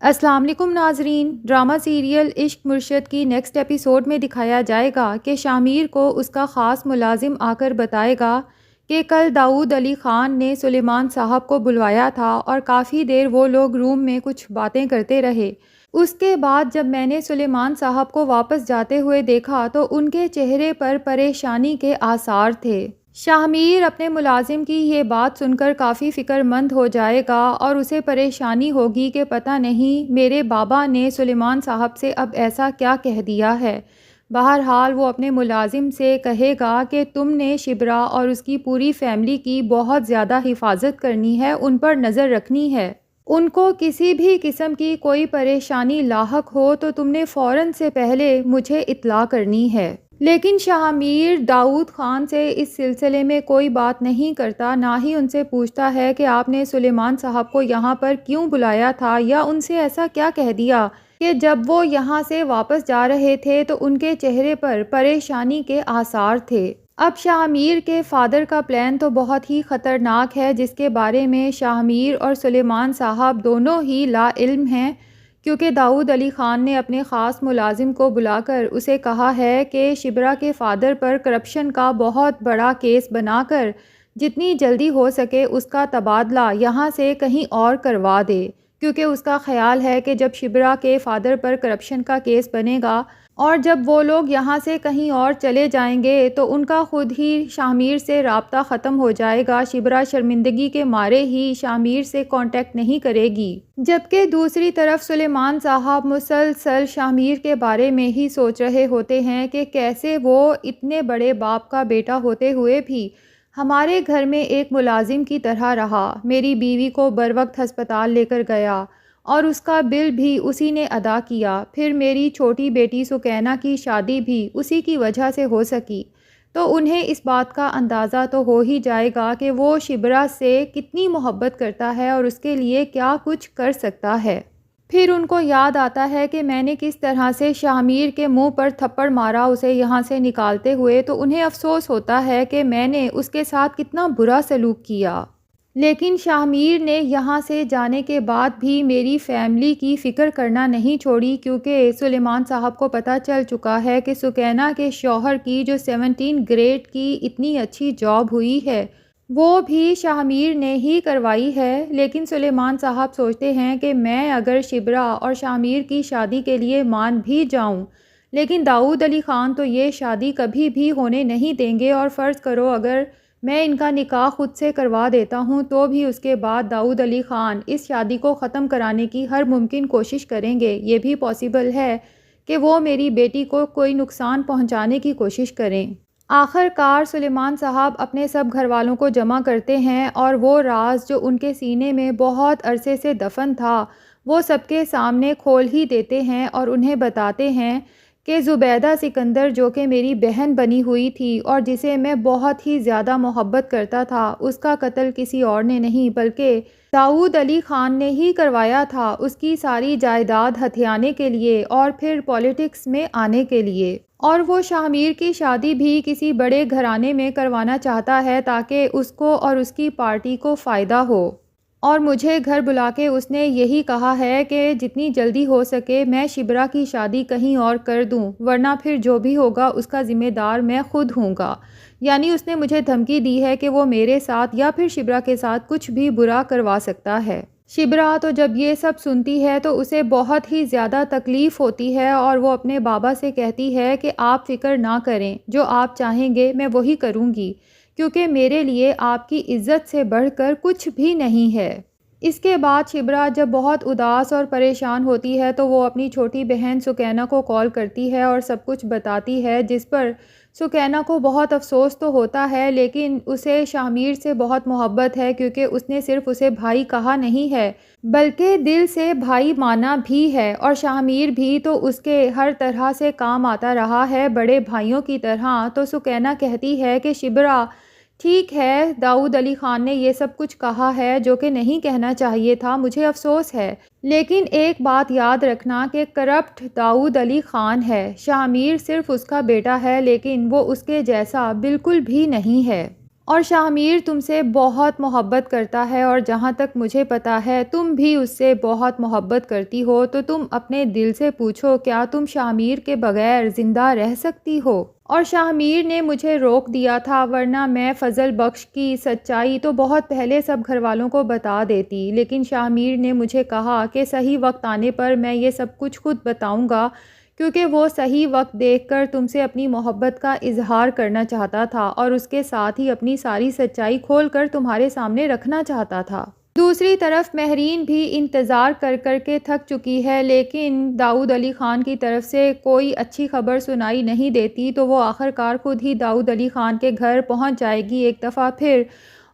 السلام علیکم ناظرین، ڈرامہ سیریل عشق مرشد کی نیکسٹ ایپیسوڈ میں دکھایا جائے گا کہ شامیر کو اس کا خاص ملازم آ کر بتائے گا کہ کل داؤد علی خان نے سلیمان صاحب کو بلوایا تھا اور کافی دیر وہ لوگ روم میں کچھ باتیں کرتے رہے۔ اس کے بعد جب میں نے سلیمان صاحب کو واپس جاتے ہوئے دیکھا تو ان کے چہرے پر پریشانی کے آثار تھے۔ شامیر اپنے ملازم کی یہ بات سن کر کافی فکر مند ہو جائے گا اور اسے پریشانی ہوگی کہ پتہ نہیں میرے بابا نے سلیمان صاحب سے اب ایسا کیا کہہ دیا ہے۔ بہرحال وہ اپنے ملازم سے کہے گا کہ تم نے شبرا اور اس کی پوری فیملی کی بہت زیادہ حفاظت کرنی ہے، ان پر نظر رکھنی ہے۔ ان کو کسی بھی قسم کی کوئی پریشانی لاحق ہو تو تم نے فوراً سے پہلے مجھے اطلاع کرنی ہے۔ لیکن شامیر داؤد خان سے اس سلسلے میں کوئی بات نہیں کرتا، نہ ہی ان سے پوچھتا ہے کہ آپ نے سلیمان صاحب کو یہاں پر کیوں بلایا تھا یا ان سے ایسا کیا کہہ دیا کہ جب وہ یہاں سے واپس جا رہے تھے تو ان کے چہرے پر پریشانی کے آثار تھے۔ اب شامیر کے فادر کا پلان تو بہت ہی خطرناک ہے، جس کے بارے میں شامیر اور سلیمان صاحب دونوں ہی لا علم ہیں، کیونکہ داؤد علی خان نے اپنے خاص ملازم کو بلا کر اسے کہا ہے کہ شبرا کے فادر پر کرپشن کا بہت بڑا کیس بنا کر جتنی جلدی ہو سکے اس کا تبادلہ یہاں سے کہیں اور کروا دے، کیونکہ اس کا خیال ہے کہ جب شبرا کے فادر پر کرپشن کا کیس بنے گا اور جب وہ لوگ یہاں سے کہیں اور چلے جائیں گے تو ان کا خود ہی شامیر سے رابطہ ختم ہو جائے گا۔ شبرا شرمندگی کے مارے ہی شامیر سے کانٹیکٹ نہیں کرے گی، جبکہ دوسری طرف سلیمان صاحب مسلسل شامیر کے بارے میں ہی سوچ رہے ہوتے ہیں کہ کیسے وہ اتنے بڑے باپ کا بیٹا ہوتے ہوئے بھی ہمارے گھر میں ایک ملازم کی طرح رہا، میری بیوی کو بروقت ہسپتال لے کر گیا اور اس کا بل بھی اسی نے ادا کیا، پھر میری چھوٹی بیٹی سکینہ کی شادی بھی اسی کی وجہ سے ہو سکی۔ تو انہیں اس بات کا اندازہ تو ہو ہی جائے گا کہ وہ شبرا سے کتنی محبت کرتا ہے اور اس کے لیے کیا کچھ کر سکتا ہے۔ پھر ان کو یاد آتا ہے کہ میں نے کس طرح سے شامیر کے منہ پر تھپڑ مارا اسے یہاں سے نکالتے ہوئے، تو انہیں افسوس ہوتا ہے کہ میں نے اس کے ساتھ کتنا برا سلوک کیا۔ لیکن شامیر نے یہاں سے جانے کے بعد بھی میری فیملی کی فکر کرنا نہیں چھوڑی، کیونکہ سلیمان صاحب کو پتہ چل چکا ہے کہ سکینہ کے شوہر کی جو 17 گریڈ کی اتنی اچھی جاب ہوئی ہے وہ بھی شامیر نے ہی کروائی ہے۔ لیکن سلیمان صاحب سوچتے ہیں کہ میں اگر شبرا اور شامیر کی شادی کے لیے مان بھی جاؤں لیکن داؤد علی خان تو یہ شادی کبھی بھی ہونے نہیں دیں گے، اور فرض کرو اگر میں ان کا نکاح خود سے کروا دیتا ہوں تو بھی اس کے بعد داؤد علی خان اس شادی کو ختم کرانے کی ہر ممکن کوشش کریں گے۔ یہ بھی پاسبل ہے کہ وہ میری بیٹی کو کوئی نقصان پہنچانے کی کوشش کریں۔ آخر کار سلیمان صاحب اپنے سب گھر والوں کو جمع کرتے ہیں اور وہ راز جو ان کے سینے میں بہت عرصے سے دفن تھا وہ سب کے سامنے کھول ہی دیتے ہیں اور انہیں بتاتے ہیں کہ زبیدہ سکندر جو کہ میری بہن بنی ہوئی تھی اور جسے میں بہت ہی زیادہ محبت کرتا تھا، اس کا قتل کسی اور نے نہیں بلکہ داؤد علی خان نے ہی کروایا تھا، اس کی ساری جائیداد ہتھیانے کے لیے اور پھر پولیٹکس میں آنے کے لیے۔ اور وہ شامیر کی شادی بھی کسی بڑے گھرانے میں کروانا چاہتا ہے تاکہ اس کو اور اس کی پارٹی کو فائدہ ہو۔ اور مجھے گھر بلا کے اس نے یہی کہا ہے کہ جتنی جلدی ہو سکے میں شبرا کی شادی کہیں اور کر دوں، ورنہ پھر جو بھی ہوگا اس کا ذمہ دار میں خود ہوں گا۔ یعنی اس نے مجھے دھمکی دی ہے کہ وہ میرے ساتھ یا پھر شبرا کے ساتھ کچھ بھی برا کروا سکتا ہے۔ شبرا تو جب یہ سب سنتی ہے تو اسے بہت ہی زیادہ تکلیف ہوتی ہے اور وہ اپنے بابا سے کہتی ہے کہ آپ فکر نہ کریں، جو آپ چاہیں گے میں وہی کروں گی، کیونکہ میرے لیے آپ کی عزت سے بڑھ کر کچھ بھی نہیں ہے۔ اس کے بعد شبرا جب بہت اداس اور پریشان ہوتی ہے تو وہ اپنی چھوٹی بہن سکینہ کو کال کرتی ہے اور سب کچھ بتاتی ہے، جس پر سکینہ کو بہت افسوس تو ہوتا ہے لیکن اسے شامیر سے بہت محبت ہے، کیونکہ اس نے صرف اسے بھائی کہا نہیں ہے بلکہ دل سے بھائی مانا بھی ہے، اور شامیر بھی تو اس کے ہر طرح سے کام آتا رہا ہے بڑے بھائیوں کی طرح۔ تو سکینہ کہتی ہے کہ شبرا ٹھیک ہے، داؤد علی خان نے یہ سب کچھ کہا ہے جو کہ نہیں کہنا چاہیے تھا، مجھے افسوس ہے، لیکن ایک بات یاد رکھنا کہ کرپٹ داؤد علی خان ہے، شامیر صرف اس کا بیٹا ہے لیکن وہ اس کے جیسا بالکل بھی نہیں ہے۔ اور شاہ میر تم سے بہت محبت کرتا ہے، اور جہاں تک مجھے پتہ ہے تم بھی اس سے بہت محبت کرتی ہو، تو تم اپنے دل سے پوچھو کیا تم شاہ میر کے بغیر زندہ رہ سکتی ہو؟ اور شاہ میر نے مجھے روک دیا تھا، ورنہ میں فضل بخش کی سچائی تو بہت پہلے سب گھر والوں کو بتا دیتی، لیکن شاہ میر نے مجھے کہا کہ صحیح وقت آنے پر میں یہ سب کچھ خود بتاؤں گا، کیونکہ وہ صحیح وقت دیکھ کر تم سے اپنی محبت کا اظہار کرنا چاہتا تھا، اور اس کے ساتھ ہی اپنی ساری سچائی کھول کر تمہارے سامنے رکھنا چاہتا تھا۔ دوسری طرف مہرین بھی انتظار کر کر کے تھک چکی ہے، لیکن داؤد علی خان کی طرف سے کوئی اچھی خبر سنائی نہیں دیتی، تو وہ آخرکار خود ہی داؤد علی خان کے گھر پہنچ جائے گی ایک دفعہ پھر،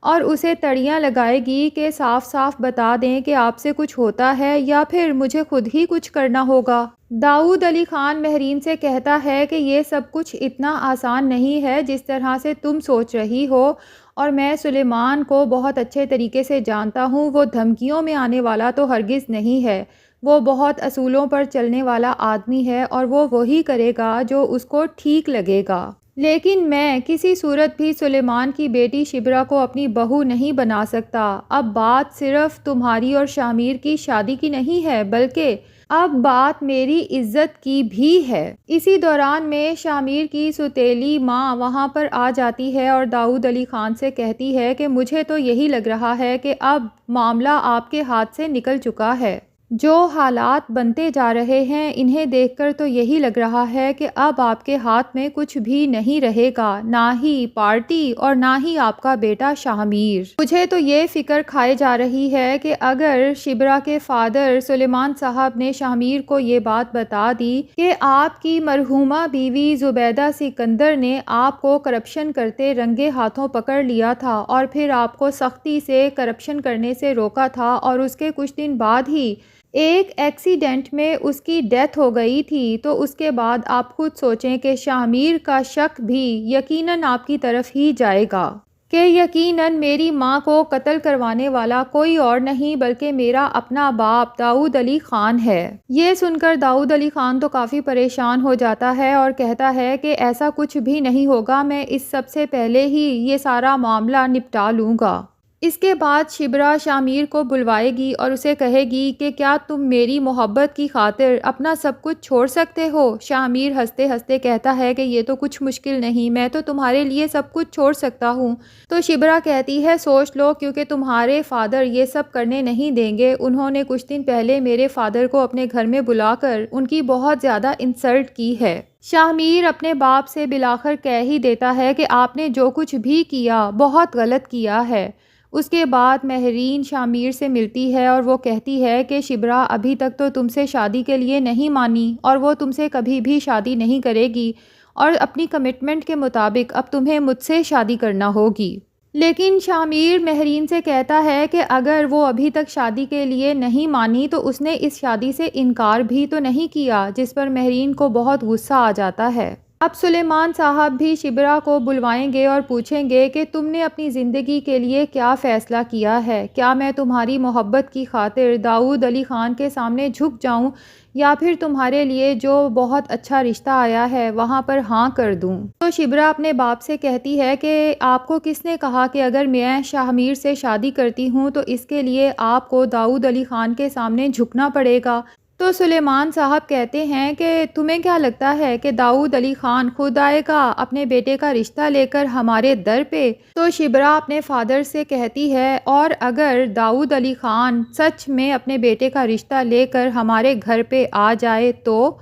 اور اسے تڑیاں لگائے گی کہ صاف صاف بتا دیں کہ آپ سے کچھ ہوتا ہے یا پھر مجھے خود ہی کچھ کرنا ہوگا۔ داؤد علی خان مہرین سے کہتا ہے کہ یہ سب کچھ اتنا آسان نہیں ہے جس طرح سے تم سوچ رہی ہو، اور میں سلیمان کو بہت اچھے طریقے سے جانتا ہوں، وہ دھمکیوں میں آنے والا تو ہرگز نہیں ہے، وہ بہت اصولوں پر چلنے والا آدمی ہے، اور وہ وہی کرے گا جو اس کو ٹھیک لگے گا۔ لیکن میں کسی صورت بھی سلیمان کی بیٹی شبرا کو اپنی بہو نہیں بنا سکتا۔ اب بات صرف تمہاری اور شاہ میر کی شادی کی نہیں ہے، بلکہ اب بات میری عزت کی بھی ہے۔ اسی دوران میں شاہ میر کی سوتیلی ماں وہاں پر آ جاتی ہے اور داؤد علی خان سے کہتی ہے کہ مجھے تو یہی لگ رہا ہے کہ اب معاملہ آپ کے ہاتھ سے نکل چکا ہے۔ جو حالات بنتے جا رہے ہیں انہیں دیکھ کر تو یہی لگ رہا ہے کہ اب آپ کے ہاتھ میں کچھ بھی نہیں رہے گا، نہ ہی پارٹی اور نہ ہی آپ کا بیٹا شاہ میر۔ مجھے تو یہ فکر کھائے جا رہی ہے کہ اگر شبرا کے فادر سلیمان صاحب نے شاہ میر کو یہ بات بتا دی کہ آپ کی مرحومہ بیوی زبیدہ سکندر نے آپ کو کرپشن کرتے رنگے ہاتھوں پکڑ لیا تھا، اور پھر آپ کو سختی سے کرپشن کرنے سے روکا تھا، اور اس کے کچھ دن بعد ہی ایک ایکسیڈنٹ میں اس کی ڈیتھ ہو گئی تھی، تو اس کے بعد آپ خود سوچیں کہ شاہ میر کا شک بھی یقیناً آپ کی طرف ہی جائے گا کہ یقیناً میری ماں کو قتل کروانے والا کوئی اور نہیں بلکہ میرا اپنا باپ داؤد علی خان ہے۔ یہ سن کر داؤد علی خان تو کافی پریشان ہو جاتا ہے اور کہتا ہے کہ ایسا کچھ بھی نہیں ہوگا، میں اس سب سے پہلے ہی یہ سارا معاملہ نپٹا لوں گا۔ اس کے بعد شبرا شاہ میر کو بلوائے گی اور اسے کہے گی کہ کیا تم میری محبت کی خاطر اپنا سب کچھ چھوڑ سکتے ہو؟ شاہ میر ہنستے ہنستے کہتا ہے کہ یہ تو کچھ مشکل نہیں، میں تو تمہارے لیے سب کچھ چھوڑ سکتا ہوں۔ تو شبرا کہتی ہے سوچ لو، کیونکہ تمہارے فادر یہ سب کرنے نہیں دیں گے، انہوں نے کچھ دن پہلے میرے فادر کو اپنے گھر میں بلا کر ان کی بہت زیادہ انسلٹ کی ہے۔ شاہ میر اپنے باپ سے بالآخر کہہ ہی دیتا ہے کہ آپ نے جو کچھ بھی کیا بہت غلط کیا ہے۔ اس کے بعد مہرین شاہ میر سے ملتی ہے اور وہ کہتی ہے کہ شبرا ابھی تک تو تم سے شادی کے لیے نہیں مانی، اور وہ تم سے کبھی بھی شادی نہیں کرے گی، اور اپنی کمٹمنٹ کے مطابق اب تمہیں مجھ سے شادی کرنا ہوگی۔ لیکن شاہ میر مہرین سے کہتا ہے کہ اگر وہ ابھی تک شادی کے لیے نہیں مانی تو اس نے اس شادی سے انکار بھی تو نہیں کیا، جس پر مہرین کو بہت غصہ آ جاتا ہے۔ اب سلیمان صاحب بھی شبرا کو بلوائیں گے اور پوچھیں گے کہ تم نے اپنی زندگی کے لیے کیا فیصلہ کیا ہے؟ کیا میں تمہاری محبت کی خاطر داؤد علی خان کے سامنے جھک جاؤں، یا پھر تمہارے لیے جو بہت اچھا رشتہ آیا ہے وہاں پر ہاں کر دوں؟ تو شبرا اپنے باپ سے کہتی ہے کہ آپ کو کس نے کہا کہ اگر میں شاہ میر سے شادی کرتی ہوں تو اس کے لیے آپ کو داؤد علی خان کے سامنے جھکنا پڑے گا؟ تو سلیمان صاحب کہتے ہیں کہ تمہیں کیا لگتا ہے کہ داؤد علی خان خود آئے گا اپنے بیٹے کا رشتہ لے کر ہمارے در پہ؟ تو شبرا اپنے فادر سے کہتی ہے اور اگر داؤد علی خان سچ میں اپنے بیٹے کا رشتہ لے کر ہمارے گھر پہ آ جائے تو؟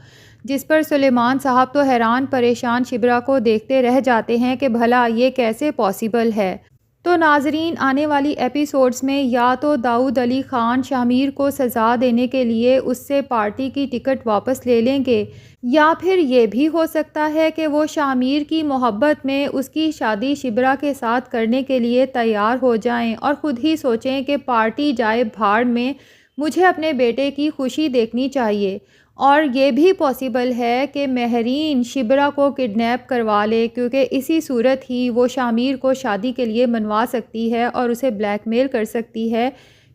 جس پر سلیمان صاحب تو حیران پریشان شبرا کو دیکھتے رہ جاتے ہیں کہ بھلا یہ کیسے پاسبل ہے۔ تو ناظرین آنے والی ایپیسوڈز میں یا تو داؤد علی خان شاہ میر کو سزا دینے کے لیے اس سے پارٹی کی ٹکٹ واپس لے لیں گے، یا پھر یہ بھی ہو سکتا ہے کہ وہ شاہ میر کی محبت میں اس کی شادی شبرا کے ساتھ کرنے کے لیے تیار ہو جائیں اور خود ہی سوچیں کہ پارٹی جائے بھاڑ میں، مجھے اپنے بیٹے کی خوشی دیکھنی چاہیے۔ اور یہ بھی پاسبل ہے کہ مہرین شبرا کو کڈنیپ کروا لے، کیونکہ اسی صورت ہی وہ شاہ میر کو شادی کے لیے منوا سکتی ہے اور اسے بلیک میل کر سکتی ہے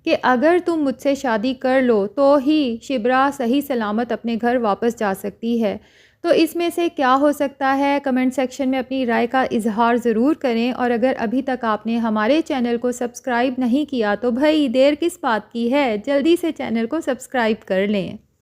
کہ اگر تم مجھ سے شادی کر لو تو ہی شبرا صحیح سلامت اپنے گھر واپس جا سکتی ہے۔ تو اس میں سے کیا ہو سکتا ہے؟ کمنٹ سیکشن میں اپنی رائے کا اظہار ضرور کریں، اور اگر ابھی تک آپ نے ہمارے چینل کو سبسکرائب نہیں کیا تو بھائی دیر کس بات کی ہے، جلدی سے چینل کو سبسکرائب کر لیں۔